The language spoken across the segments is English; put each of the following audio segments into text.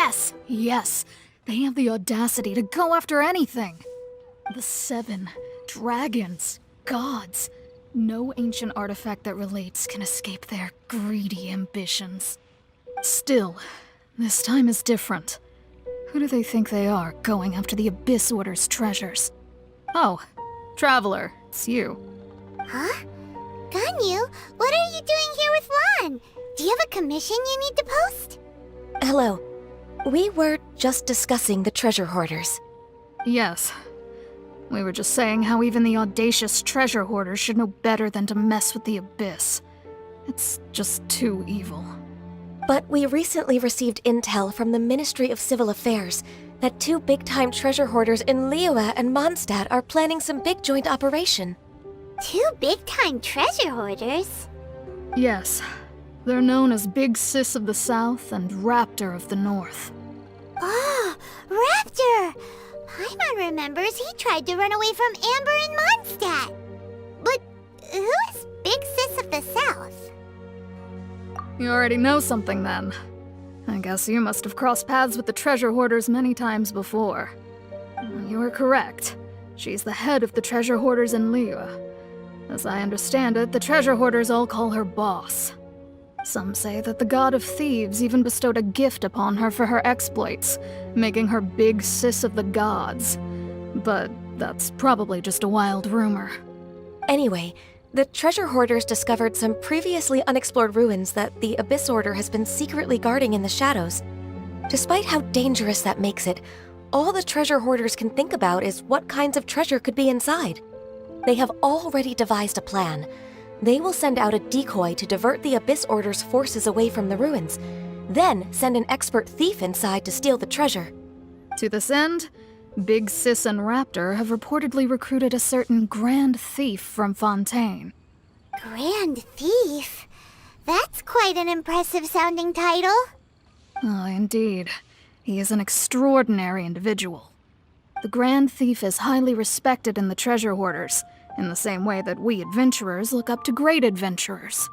Yes! Yes! They have the audacity to go after anything! The 7 dragons, gods. No ancient artifact that relates can escape their greedy ambitions. Still, this time is different. Who do they think they are, going after the Abyss Order's treasures? Oh, Traveler, it's you. Huh? Ganyu, what are you doing here with Lan? Do you have a commission you need to post? Hello. We were just discussing the treasure hoarders. Yes. We were just saying how even the audacious treasure hoarders should know better than to mess with the Abyss. It's just too evil. But we recently received intel from the Ministry of Civil Affairs that 2 big-time treasure hoarders in Liyue and Mondstadt are planning some big joint operation. 2 big-time treasure hoarders? Yes. They're known as Big Sis of the South and Raptor of the North. Oh, Raptor! Paimon remembers he tried to run away from Amber in Mondstadt. But who is Big Sis of the South? You already know something then. I guess you must have crossed paths with the treasure hoarders many times before. You are correct. She's the head of the treasure hoarders in Liyue. As I understand it, the treasure hoarders all call her boss. Some say that the god of thieves even bestowed a gift upon her for her exploits, making her Big Sis of the gods. But that's probably just a wild rumor. Anyway, the treasure hoarders discovered some previously unexplored ruins that the Abyss Order has been secretly guarding in the shadows. Despite how dangerous that makes it, all the treasure hoarders can think about is what kinds of treasure could be inside. They have already devised a plan. They will send out a decoy to divert the Abyss Order's forces away from the ruins, then send an expert thief inside to steal the treasure. To this end, Big Sis and Raptor have reportedly recruited a certain Grand Thief from Fontaine. Grand Thief? That's quite an impressive-sounding title. Oh, indeed. He is an extraordinary individual. The Grand Thief is highly respected in the treasure hoarders, in the same way that we adventurers look up to great adventurers.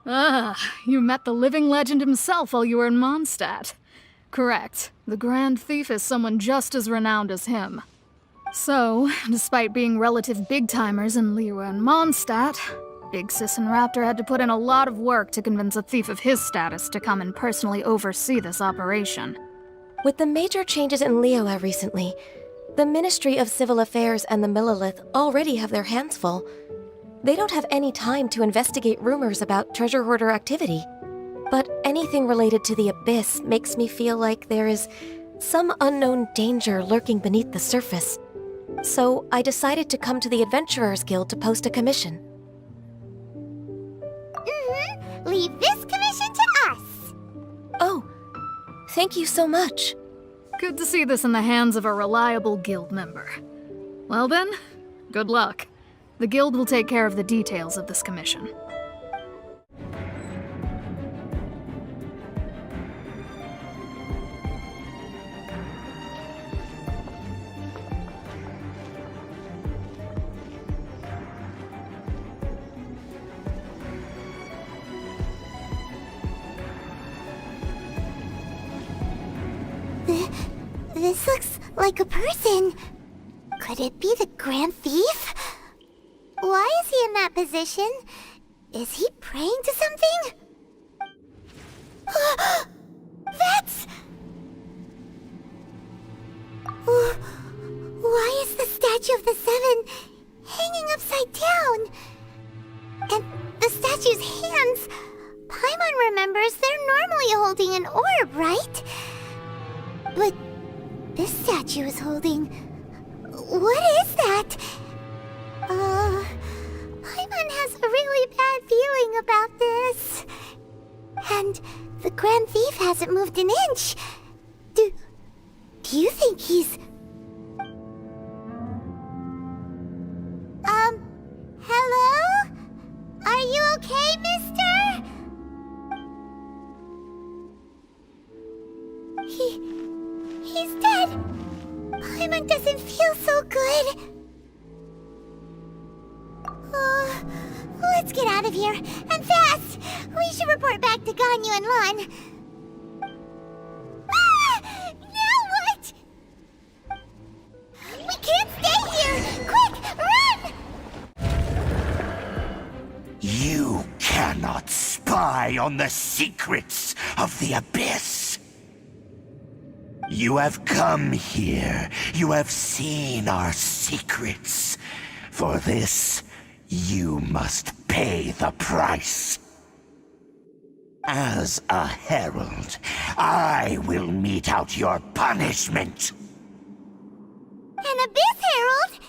Ah, you met the living legend himself while you were in Mondstadt. Correct. The Grand Thief is someone just as renowned as him. So, despite being relative big-timers in Liyue and Mondstadt, Big Sis and Raptor had to put in a lot of work to convince a thief of his status to come and personally oversee this operation. With the major changes in Liyue recently, the Ministry of Civil Affairs and the Millelith already have their hands full. They don't have any time to investigate rumors about treasure hoarder activity. But anything related to the Abyss makes me feel like there is some unknown danger lurking beneath the surface. So I decided to come to the Adventurers Guild to post a commission. Leave this commission to us. Oh, thank you so much. Good to see this in the hands of a reliable guild member. Well then, good luck. The guild will take care of the details of this commission. This looks like a person. Could it be the Grand Thief? Why is he in that position? Is he praying to something? That's... Why is the statue of the 7 hanging upside down? And the statue's hands... Paimon remembers they're normally holding an orb, right? But this statue is holding... What is that? Paimon has a really bad feeling about this. And the Grand Thief hasn't moved an inch. Do you think he's... Hello? Are you okay, mister? He's dead. Paimon doesn't feel so good. Let's get out of here, and fast! We should report back to Ganyu and Lan. rely on the secrets of the Abyss. You have come here. You have seen our secrets. For this, you must pay the price. As a herald, I will mete out your punishment. An Abyss Herald?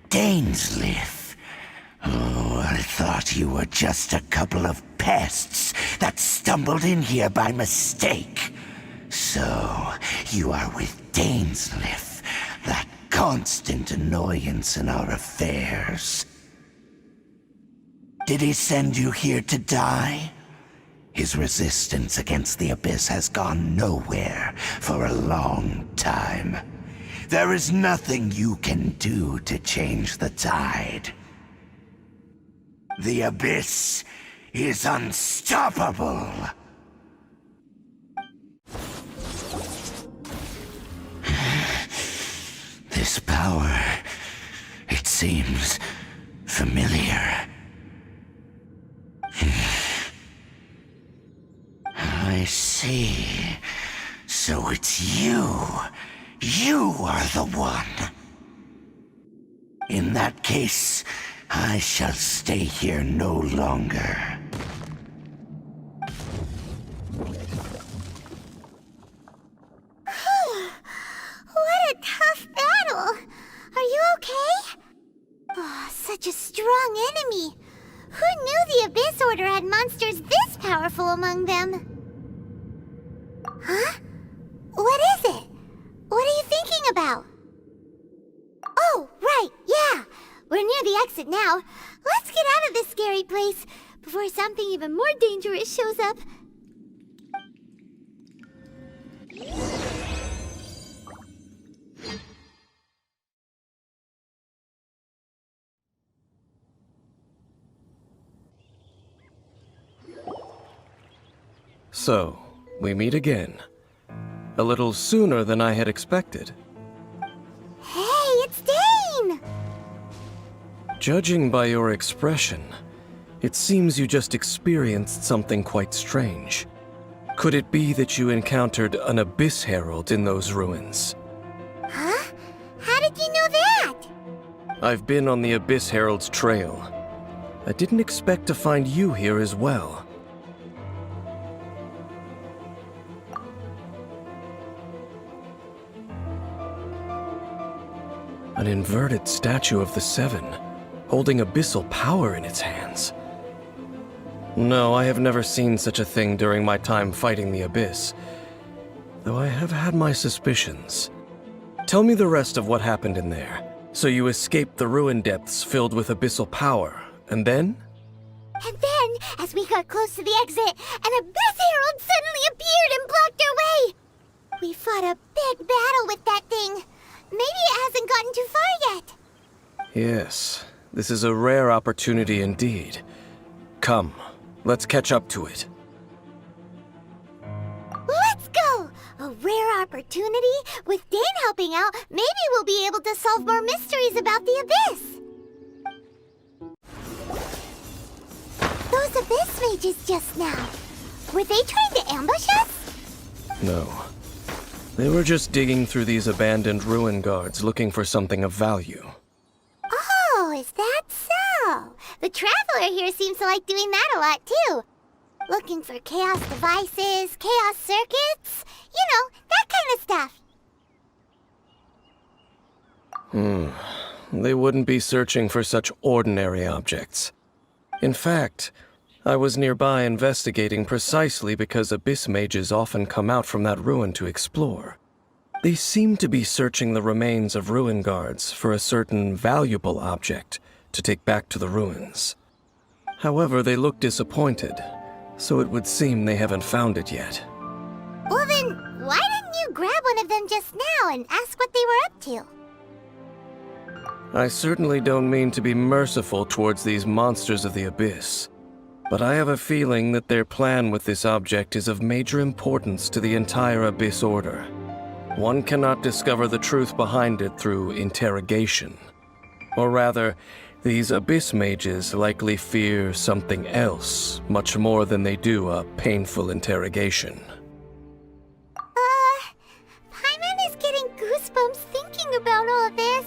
Dainsleif. Oh, I thought you were just a couple of pests that stumbled in here by mistake. So, you are with Dainsleif, that constant annoyance in our affairs. Did he send you here to die? His resistance against the Abyss has gone nowhere for a long time. There is nothing you can do to change the tide. The Abyss is unstoppable. This power, it seems familiar. I see. So it's you. You are the one. In that case, I shall stay here no longer. What a tough battle! Are you okay? Oh, such a strong enemy! Who knew the Abyss Order had monsters this powerful among them? Huh? What is it? What are you thinking about? Oh, right, yeah! We're near the exit now. Let's get out of this scary place before something even more dangerous shows up. So, we meet again. A little sooner than I had expected. Hey, it's Dane! Judging by your expression, it seems you just experienced something quite strange. Could it be that you encountered an Abyss Herald in those ruins? Huh? How did you know that? I've been on the Abyss Herald's trail. I didn't expect to find you here as well. An inverted statue of the Seven, holding abyssal power in its hands. No, I have never seen such a thing during my time fighting the Abyss, though I have had my suspicions. Tell me the rest of what happened in there. So you escaped the ruin depths filled with abyssal power, and then? And then, as we got close to the exit, an Abyss Herald suddenly appeared and blocked our way! We fought a big battle with that thing. Maybe it hasn't gotten too far yet. Yes, this is a rare opportunity indeed. Come, let's catch up to it. Let's go! A rare opportunity? With Dane helping out, maybe we'll be able to solve more mysteries about the Abyss. Those Abyss mages just now. Were they trying to ambush us? No. They were just digging through these abandoned ruin guards looking for something of value. Oh, is that so? The Traveler here seems to like doing that a lot, too. Looking for chaos devices, chaos circuits, you know, that kind of stuff. They wouldn't be searching for such ordinary objects. In fact, I was nearby investigating precisely because Abyss mages often come out from that ruin to explore. They seem to be searching the remains of ruin guards for a certain valuable object to take back to the ruins. However, they look disappointed, so it would seem they haven't found it yet. Well then, why didn't you grab one of them just now and ask what they were up to? I certainly don't mean to be merciful towards these monsters of the Abyss, but I have a feeling that their plan with this object is of major importance to the entire Abyss Order. One cannot discover the truth behind it through interrogation. Or rather, these abyss mages likely fear something else much more than they do a painful interrogation. Paimon is getting goosebumps thinking about all this.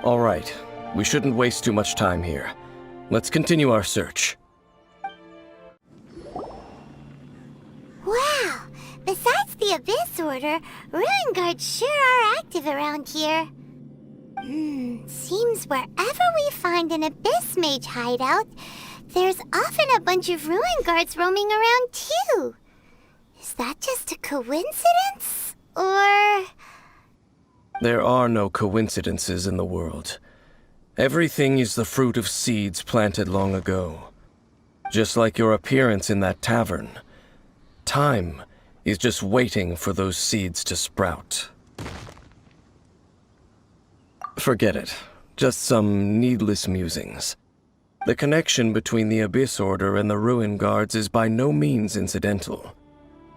All right, we shouldn't waste too much time here. Let's continue our search. Wow! Besides the Abyss Order, Ruin Guards sure are active around here. Seems wherever we find an Abyss Mage hideout, there's often a bunch of Ruin Guards roaming around too. Is that just a coincidence? Or... There are no coincidences in the world. Everything is the fruit of seeds planted long ago. Just like your appearance in that tavern. Time is just waiting for those seeds to sprout. Forget it. Just some needless musings. The connection between the Abyss Order and the Ruin Guards is by no means incidental.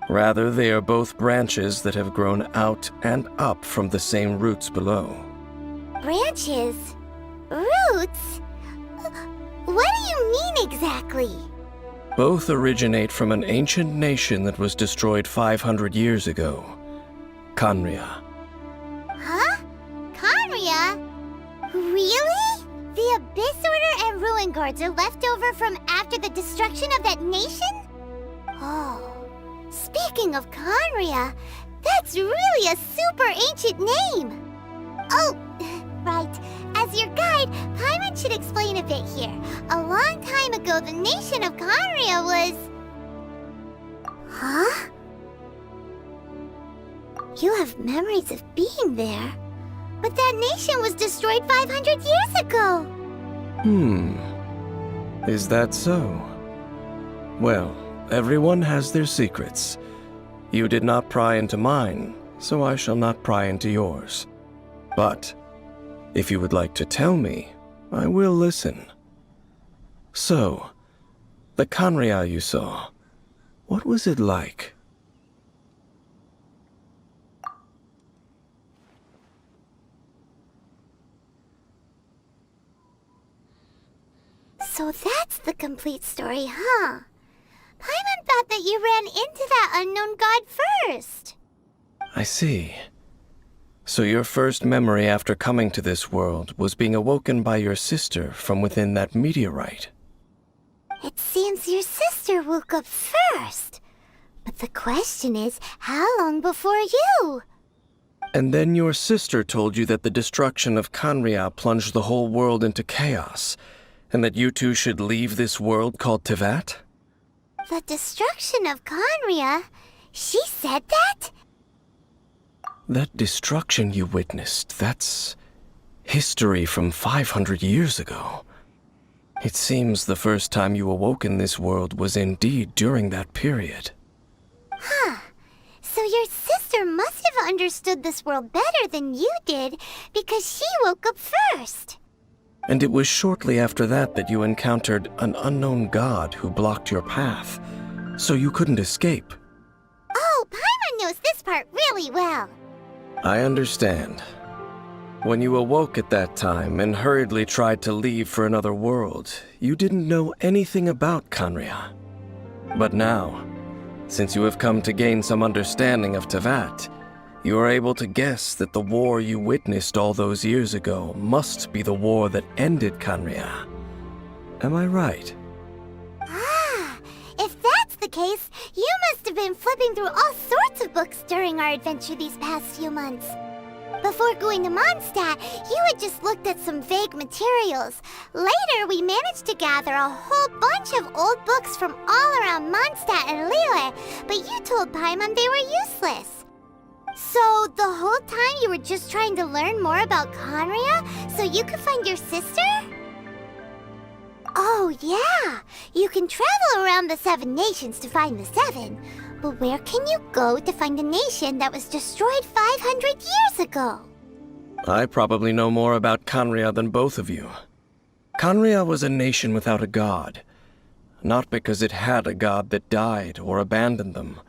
Rather, they are both branches that have grown out and up from the same roots below. branches? Roots? What do you mean exactly? Both originate from an ancient nation that was destroyed 500 years ago. Khaenri'ah. Huh? Khaenri'ah? Really? The Abyss Order and Ruin Guards are left over from after the destruction of that nation? Oh. Speaking of Khaenri'ah, that's really a super ancient name! Oh, right. As your guide, Paimon should explain a bit here. A long time ago, the nation of Khaenri'ah was... Huh? You have memories of being there. But that nation was destroyed 500 years ago! Is that so? Well, everyone has their secrets. You did not pry into mine, so I shall not pry into yours. But, if you would like to tell me, I will listen. So, the Khaenri'ah you saw, what was it like? So that's the complete story, huh? Paimon thought that you ran into that unknown god first. I see. So your first memory after coming to this world was being awoken by your sister from within that meteorite. It seems your sister woke up first. But the question is, how long before you? And then your sister told you that the destruction of Khaenri'ah plunged the whole world into chaos, and that you two should leave this world called Teyvat? The destruction of Khaenri'ah? She said that? That destruction you witnessed, that's history from 500 years ago. It seems the first time you awoke in this world was indeed during that period. Huh. So your sister must have understood this world better than you did, because she woke up first. And it was shortly after that that you encountered an unknown god who blocked your path, so you couldn't escape. Oh, Paimon knows this part really well. I understand. When you awoke at that time and hurriedly tried to leave for another world, you didn't know anything about Khaenri'ah. But now, since you have come to gain some understanding of Teyvat, you are able to guess that the war you witnessed all those years ago must be the war that ended Khaenri'ah. Am I right? Ah, if that's the case, you must have been flipping through all sorts of books during our adventure these past few months. Before going to Mondstadt, you had just looked at some vague materials. Later, we managed to gather a whole bunch of old books from all around Mondstadt and Liyue, but you told Paimon they were useless. So, the whole time you were just trying to learn more about Khaenri'ah so you could find your sister? Oh, yeah! You can travel around the 7 nations to find the 7. But where can you go to find a nation that was destroyed 500 years ago? I probably know more about Khaenri'ah than both of you. Khaenri'ah was a nation without a god. Not because it had a god that died or abandoned them,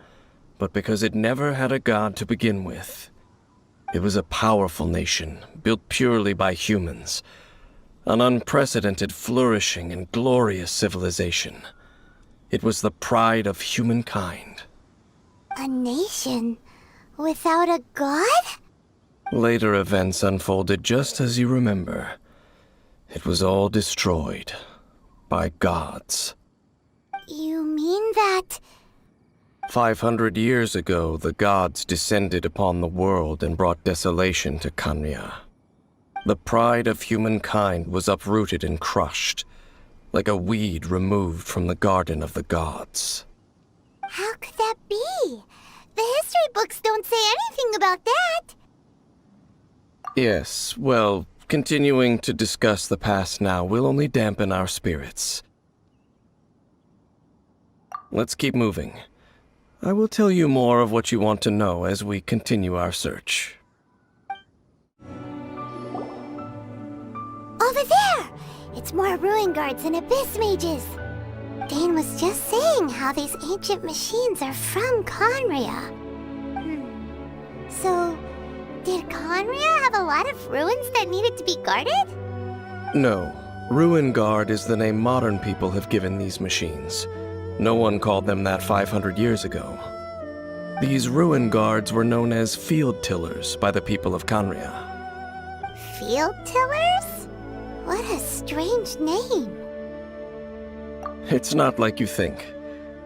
but because it never had a god to begin with. It was a powerful nation, built purely by humans. An unprecedented flourishing and glorious civilization. It was the pride of humankind. A nation without a god? Later events unfolded just as you remember. It was all destroyed by gods. You mean that... 500 years ago, the gods descended upon the world and brought desolation to Kanria. The pride of humankind was uprooted and crushed, like a weed removed from the garden of the gods. How could that be? The history books don't say anything about that. Yes, well, continuing to discuss the past now will only dampen our spirits. Let's keep moving. I will tell you more of what you want to know as we continue our search. Over there! It's more ruin guards and abyss mages. Dane was just saying how these ancient machines are from Conria. So, did Conria have a lot of ruins that needed to be guarded? No, Ruin Guard is the name modern people have given these machines. No one called them that 500 years ago. These Ruin Guards were known as Field Tillers by the people of Conria. Field tillers? What a strange name. It's not like you think.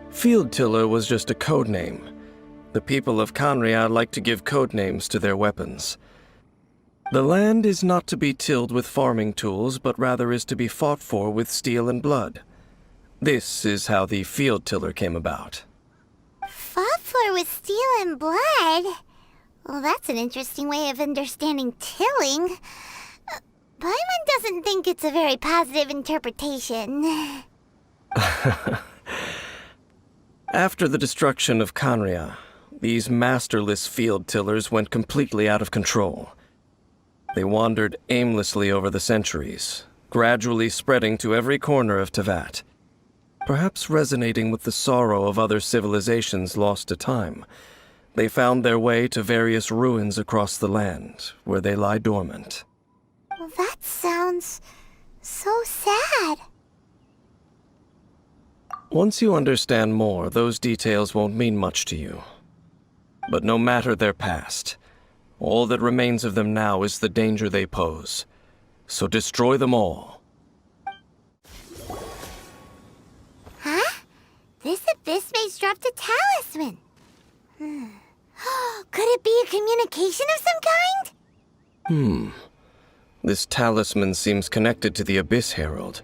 Field Tiller was just a code name. The people of Conria like to give code names to their weapons. The land is not to be tilled with farming tools, but rather is to be fought for with steel and blood. This is how the Field Tiller came about. Fought for with steel and blood? Well, that's an interesting way of understanding tilling. Paimon doesn't think it's a very positive interpretation. After the destruction of Conria, these masterless field tillers went completely out of control. They wandered aimlessly over the centuries, gradually spreading to every corner of Tevat. Perhaps resonating with the sorrow of other civilizations lost to time, they found their way to various ruins across the land, where they lie dormant. Well, that sounds so sad. Once you understand more, those details won't mean much to you. But no matter their past, all that remains of them now is the danger they pose. So destroy them all. Huh? This abyss mage dropped a talisman. Could it be a communication of some kind? This talisman seems connected to the Abyss Herald.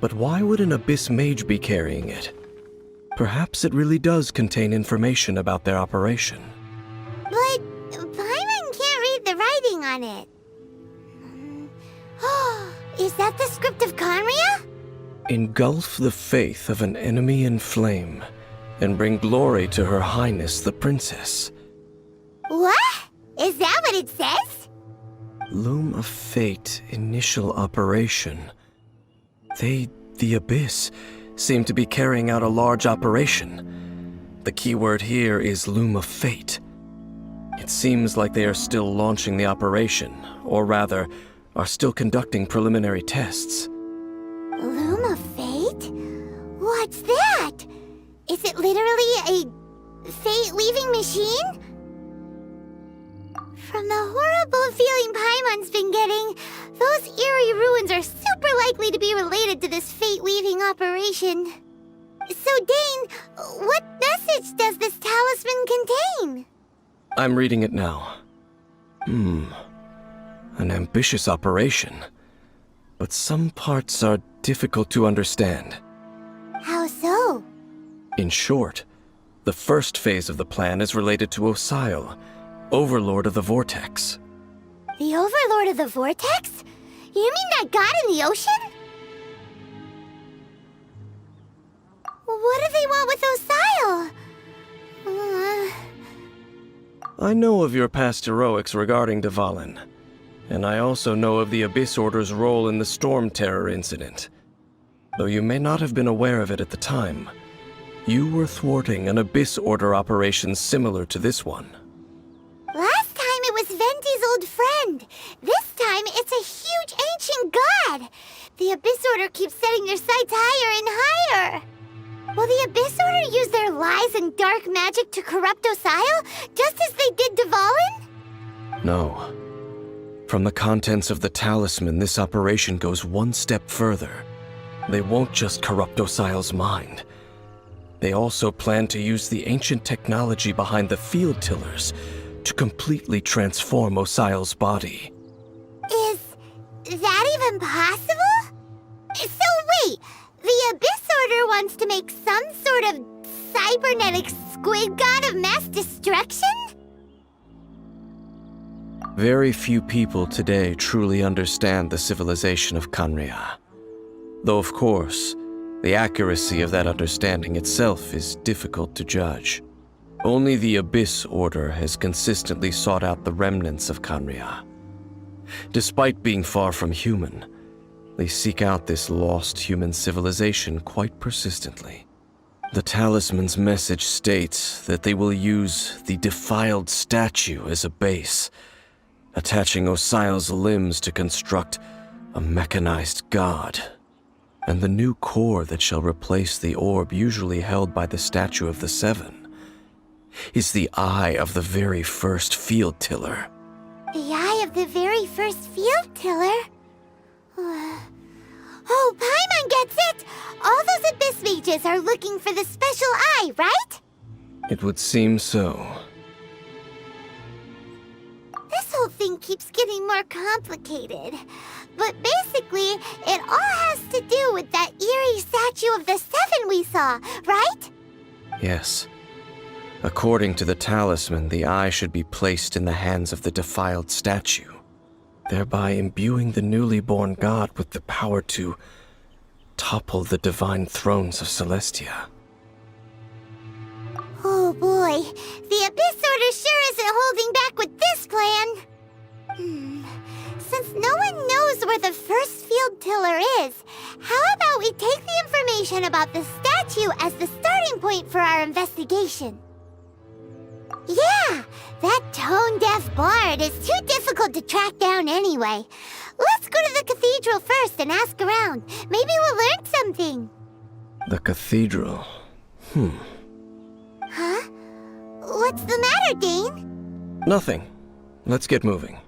But why would an Abyss Mage be carrying it? Perhaps it really does contain information about their operation. But Paimon can't read the writing on it. Is that the script of Conria? Engulf the faith of an enemy in flame, and bring glory to Her Highness the Princess. What? Is that what it says? Loom of Fate, initial operation. They, the Abyss, seem to be carrying out a large operation. The keyword here is Loom of Fate. It seems like they are still launching the operation, or rather, are still conducting preliminary tests. Loom of Fate? What's that? Is it literally a fate-weaving machine? From the horrible feeling Paimon's been getting, those eerie ruins are super likely to be related to this fate-weaving operation. So, Dane, what message does this talisman contain? I'm reading it now. An ambitious operation. But some parts are difficult to understand. How so? In short, the first phase of the plan is related to Osile, Overlord of the Vortex. The Overlord of the Vortex? You mean that god in the ocean? What do they want with Osile? I know of your past heroics regarding Dvalin, and I also know of the Abyss Order's role in the Storm Terror incident. Though you may not have been aware of it at the time, you were thwarting an Abyss Order operation similar to this one. Last time it was Venti's old friend. This time Paimon, it's a huge ancient god! The Abyss Order keeps setting their sights higher and higher! Will the Abyss Order use their lies and dark magic to corrupt Osile, just as they did Dvalin? No. From the contents of the talisman, this operation goes one step further. They won't just corrupt Osile's mind. They also plan to use the ancient technology behind the field tillers to completely transform Osile's body. Is that even possible? So wait, the Abyss Order wants to make some sort of cybernetic squid god of mass destruction? Very few people today truly understand the civilization of Kanria. Though of course, the accuracy of that understanding itself is difficult to judge. Only the Abyss Order has consistently sought out the remnants of Kanria. Despite being far from human, they seek out this lost human civilization quite persistently. The talisman's message states that they will use the defiled statue as a base, attaching Osile's limbs to construct a mechanized god. And the new core that shall replace the orb usually held by the Statue of the Seven is the eye of the very first field tiller. The eye of the very first field tiller? Oh, Paimon gets it! All those Abyss mages are looking for the special eye, right? It would seem so. This whole thing keeps getting more complicated. But basically, it all has to do with that eerie Statue of the Seven we saw, right? Yes. According to the talisman, the eye should be placed in the hands of the defiled statue, thereby imbuing the newly born god with the power to topple the divine thrones of Celestia. Oh boy, the Abyss Order sure isn't holding back with this plan. Since no one knows where the first field tiller is, how about we take the information about the statue as the starting point for our investigation? Yeah, that tone-deaf bard is too difficult to track down anyway. Let's go to the cathedral first and ask around. Maybe we'll learn something. The cathedral. Huh? What's the matter, Dane? Nothing. Let's get moving.